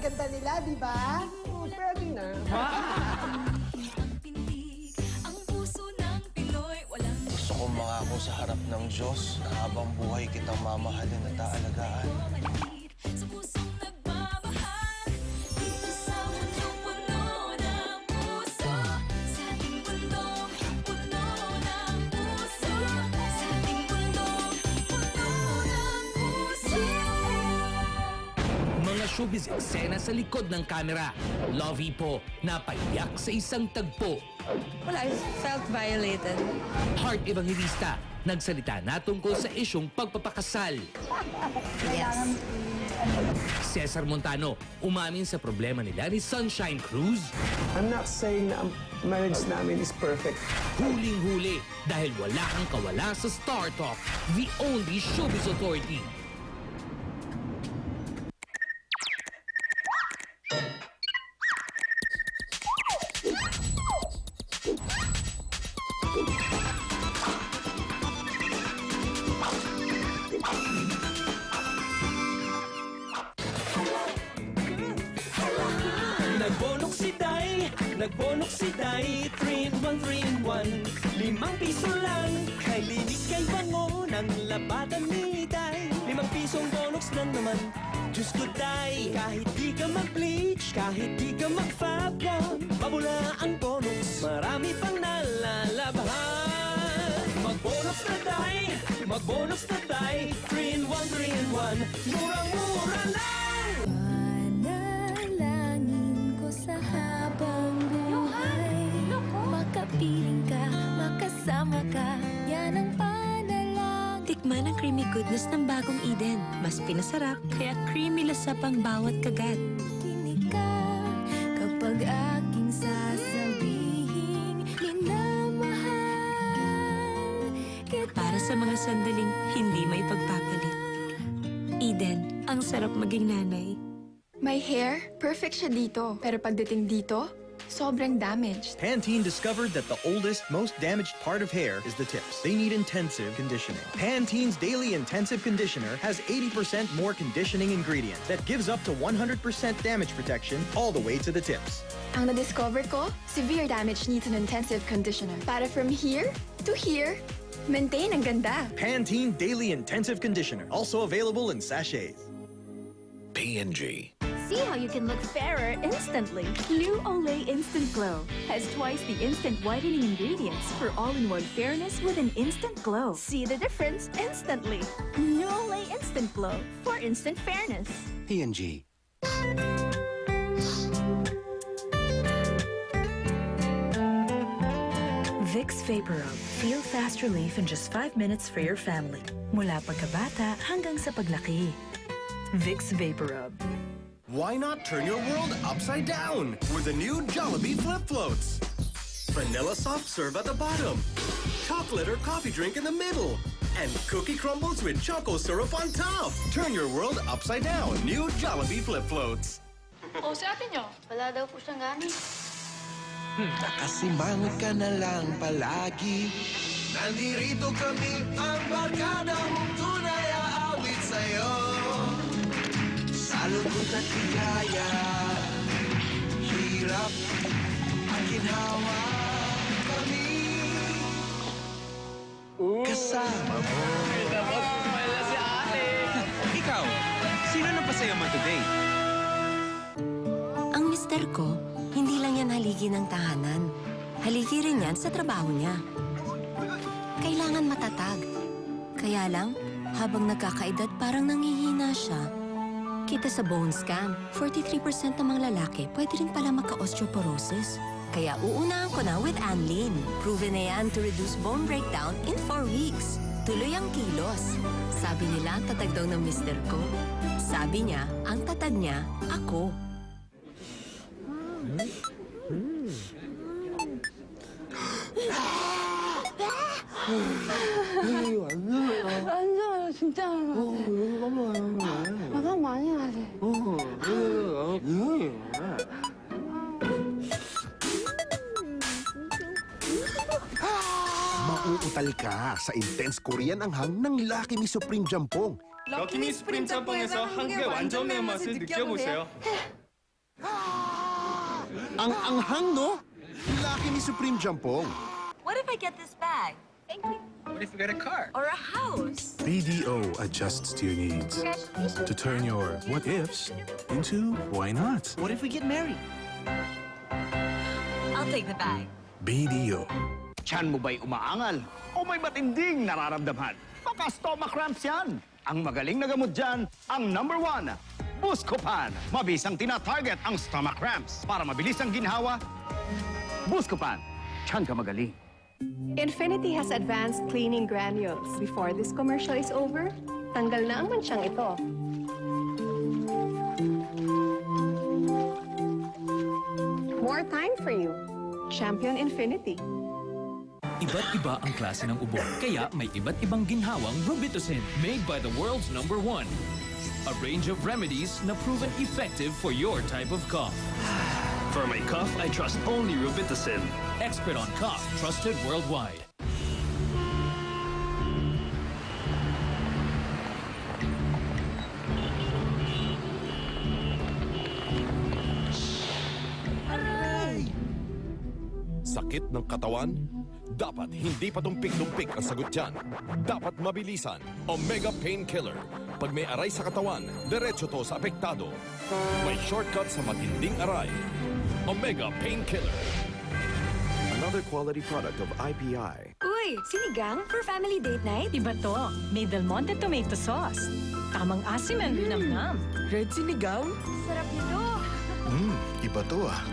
ganda nila, di ba? Pwede na. Gusto kong mangako sa harap ng Diyos na habang buhay kitang mamahalin at aalagaan. Mga showbiz eksena sa likod ng kamera. Lovey po, napaiyak sa isang tagpo. Well, I felt violated. Heart Evangelista, nagsalita na tungkol sa isyong pagpapakasal. Yes. Cesar Montano, umamin sa problema nila ni Sunshine Cruz. I'm not saying na ang marriage namin is perfect. Huling-huli dahil wala kang kawala sa Star Talk, the only showbiz authority. Nagbonok si Day, 3-in-1, 3-in-1. 5 piso lang, kay linis kay bango ng labatan ni Day. 5 pisong bonoks lang naman, Diyos ko Day. Kahit di ka mag-bleach, kahit di ka mag-fab-gum, mabula ang bonoks, marami pang nalalabahan. Mag-bonoks na Day, mag-bonoks na Day, 3-in-1, 3-in-1. Murang-mura lang! Panalangin ko sa habang buhay, makapiling ka, makasama ka, yan ang panalangin. Tikman ang creamy goodness ng bagong Eden. Mas pinasarap, kaya creamy lasap ang bawat kagat. Kinig ka kapag aking sasabihin, minamahal kita. Para sa mga sandaling hindi may pagpapalit. Eden, ang sarap maging nanay. My hair, perfect siya dito. Pero pagdating dito, sobrang damaged. Pantene discovered that the oldest, most damaged part of hair is the tips. They need intensive conditioning. Pantene's Daily Intensive Conditioner has 80% more conditioning ingredient that gives up to 100% damage protection all the way to the tips. Ang na-discover ko, severe damage needs an intensive conditioner. Para from here to here, maintain ang ganda. Pantene Daily Intensive Conditioner, also available in sachets. P&G. See how you can look fairer instantly. New Olay Instant Glow has twice the instant whitening ingredients for all-in-one fairness with an instant glow. See the difference instantly. New Olay Instant Glow for instant fairness. P&G. Vicks VapoRub. Feel fast relief in just 5 minutes for your family. Mula pagkabata hanggang sa paglaki. Vicks VapoRub. Why not turn your world upside down with the new Jollibee Flip Floats? Vanilla soft serve at the bottom, chocolate or coffee drink in the middle, and cookie crumbles with choco syrup on top. Turn your world upside down. New Jollibee Flip Floats. O, si ate nyo? Wala daw po siyang gamit. Nakasimangot ka na lang palagi. Nandirito kami, ang barkadang tunay aawit sa'yo. Lungkot at ligaya, hirap at ginhawa kami. Kasama mo. Ikaw, sino nang pasaya mo today? Ang mister ko, hindi lang yan haligi ng tahanan. Haligi rin yan sa trabaho niya. Kailangan matatag. Kaya lang, habang nagkakaedad parang nangihina siya. Kita sa bone scan, 43% ng mga lalaki pwede rin pala magka-osteoporosis. Kaya uunahan ko na with Anlin. Proven na yan to reduce bone breakdown in 4 weeks. Tuloy ang kilos. Sabi nila ang tatag daw ng mister ko. Sabi niya, ang tatag niya, ako. 완전 진짜. 화장 많이 나지. Mauutal ka sa intense Korean anghang ng Lucky Me Supreme Jampong. 럭키미 스프림 짬뽕에서 한국의 완전 매운맛을 느껴보세요. Ang anghang, no? Laki ni Supreme Jampong. What if I get this bag? Thank you. What if we get a car? Or a house? BDO adjusts to your needs to turn your what ifs into why not. What if we get married? I'll take the bag. BDO. Tiyan mo ba'y umaangal? O may matinding nararamdaman? Baka stomach cramps yan. Ang magaling na gamot dyan, ang #1, Buscopan. Mabisang tina-target ang stomach cramps. Para mabilis ang ginhawa, Buscopan. Tiyan ka magaling. Infinity has advanced cleaning granules. Before this commercial is over, tanggal na ang mansyang ito. More time for you. Champion Infinity. Iba't iba ang klase ng ubo, kaya may iba't ibang ginhawang Robitussin, made by the world's #1. A range of remedies na proven effective for your type of cough. For my cough, I trust only Robitussin. Expert on cough, trusted worldwide. Sakit ng katawan? Dapat hindi patumpik-tumpik ang sagot dyan. Dapat mabilisan. Omega Painkiller. Pag may aray sa katawan, diretso to sa apektado. May shortcut sa matinding aray. Omega Painkiller. Another quality product of IPI. Uy, sinigang for family date night? Iba to. May Del Monte tomato sauce. Tamang asim and linamnam. Red sinigang? Sarap nito. Iba to ah.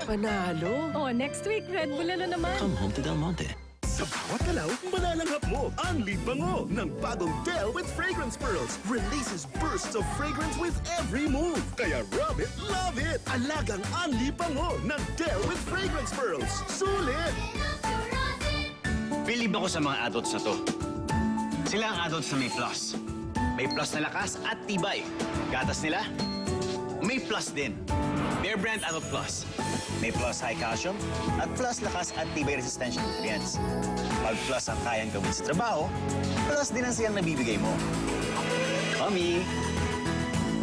Panalo. Oh, next week, Red Bull na naman. Come home to Del Monte. Sa bawat galaw, malalanghap mo ang libango ng bagong Del with Fragrance Pearls. Releases bursts of fragrance with every move. Kaya rub it, love it. Alagang anlibango ng Del with Fragrance Pearls. Sulit! Bilib ako sa mga adults na to. Sila ang adults na may plus. May plus na lakas at tibay. Gatas nila, may plus din. Bear Brand Adult Plus. May plus high calcium at plus lakas at tibay resistensya nutrients. Pag plus ang kayang gawin sa trabaho, plus din ang siyang nabibigay mo. Mommy!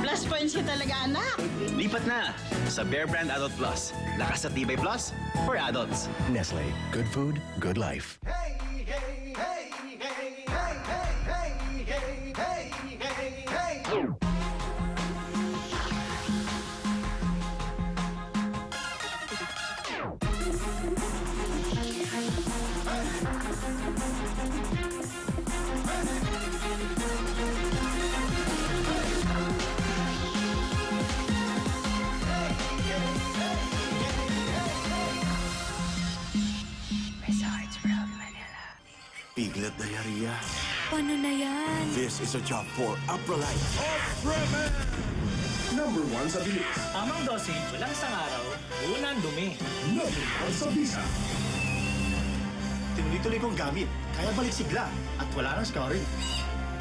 Plus points ka talaga, anak. Lipat na sa Bear Brand Adult Plus. Lakas at tibay plus for adults. Nestle. Good food, good life. Piglet diarrhea. Paano na yan? This is a job for Upralite. Ultraman! #1 sa bilis. Tamang dosage, walang isang araw, unang dumi. #1 sa bisa. Tinuloy-tuloy kong gamit, kaya balik sigla at wala nang scarring.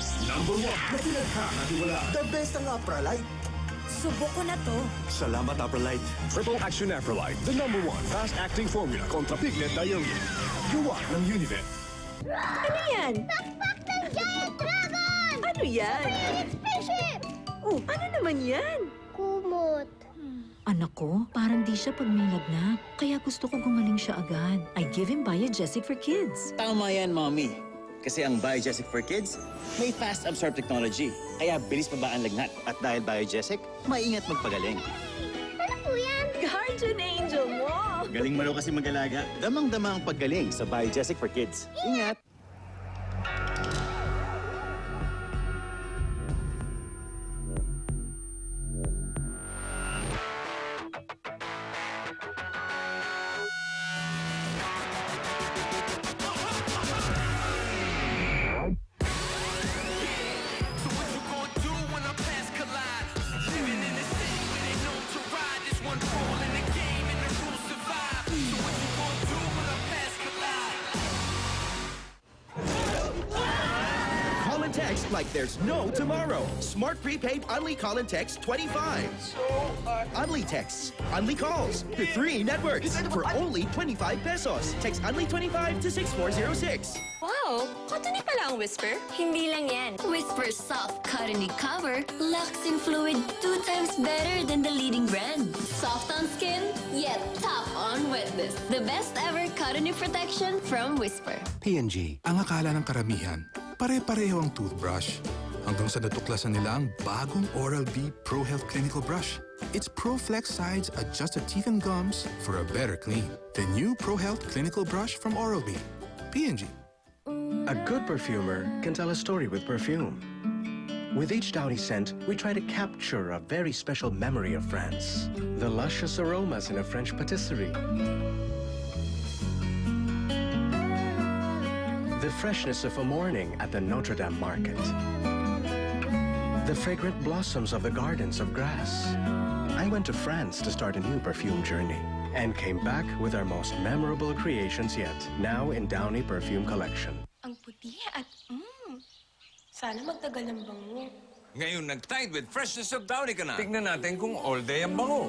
#1 na pinagkakatiwala. The best ang Upralite. Subok ko na to. Salamat, Upralite. Triple Action Afrolite, the #1 fast-acting formula kontra piglet diarrhea. Gawa ng Univet. Ano yan? Pakpak ng giant dragon! Ano yan? Spaceship! Oh, ano naman yan? Kumot. Anak ko, parang di siya pag may lagnat. Kaya gusto ko gumaling siya agad. I give him Biogesic for Kids. Tama yan, Mommy. Kasi ang Biogesic for Kids, may fast absorb technology. Kaya bilis pa ba ang lagnat? At dahil Biogesic, maingat magpagaling. Ano po yan? Guardian angel mo! Galing mo raw kasi mag-alaga. Damang-dama ang paggaling sa Biogesic for Kids. Ingat! Text like there's no tomorrow. Smart prepaid Unli Call and Text 25. Unli texts, Unli calls to 3 networks for only 25 pesos. Text Unli 25 to 6406. Wow! Katuni pala ang Whisper. Hindi lang yan. Whisper Soft Cotton Cover locks in fluid 2 times better than the leading brand. Soft on skin, Get top on wetness. The best ever cotton protection from Whisper. P&G, ang akala ng karamihan, pare-pareho ang toothbrush. Hanggang sa natuklasan nila ang bagong Oral-B Pro Health Clinical Brush. Its ProFlex sides adjust the teeth and gums for a better clean. The new Pro Health Clinical Brush from Oral-B. P&G. A good perfumer can tell a story with perfume. With each Downy scent, we try to capture a very special memory of France. The luscious aromas in a French patisserie. The freshness of a morning at the Notre Dame market. The fragrant blossoms of the gardens of grass. I went to France to start a new perfume journey and came back with our most memorable creations yet, now in Downy Perfume Collection. Ang puti at sana magtagal ng bango. Ngayon nag-tide with freshness of Downy ka na. Tignan natin kung all day ang bango.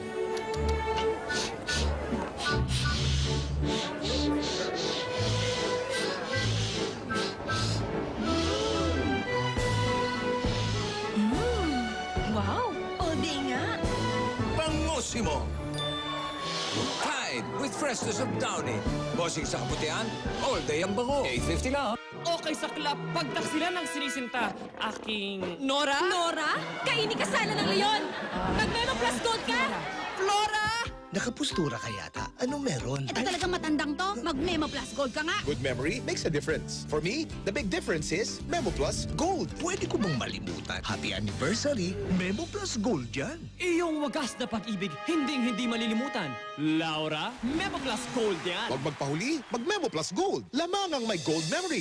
Wow! All day nga! Bangosimo! Tide with freshness of Downy. Bossing sa kaputian, all day ang bango. 8.50 lang. Okay sa club, pagtaksilan ng sinisinta. Aking... Nora? Nora? Kaini ka sana ng leon! Mag-Memo Plus Gold ka! Flora! Nakapustura ka yata. Anong meron? Ito talagang matandang to. Mag-Memo Plus Gold ka nga! Good memory makes a difference. For me, the big difference is Memo Plus Gold. Pwede ko bang malimutan? Happy anniversary, Memo Plus Gold yan. Iyong wagas na pag-ibig, hindi malilimutan. Laura, Memo Plus Gold yan. Huwag magpahuli, mag Memo Plus Gold. Lamang ang may gold memory.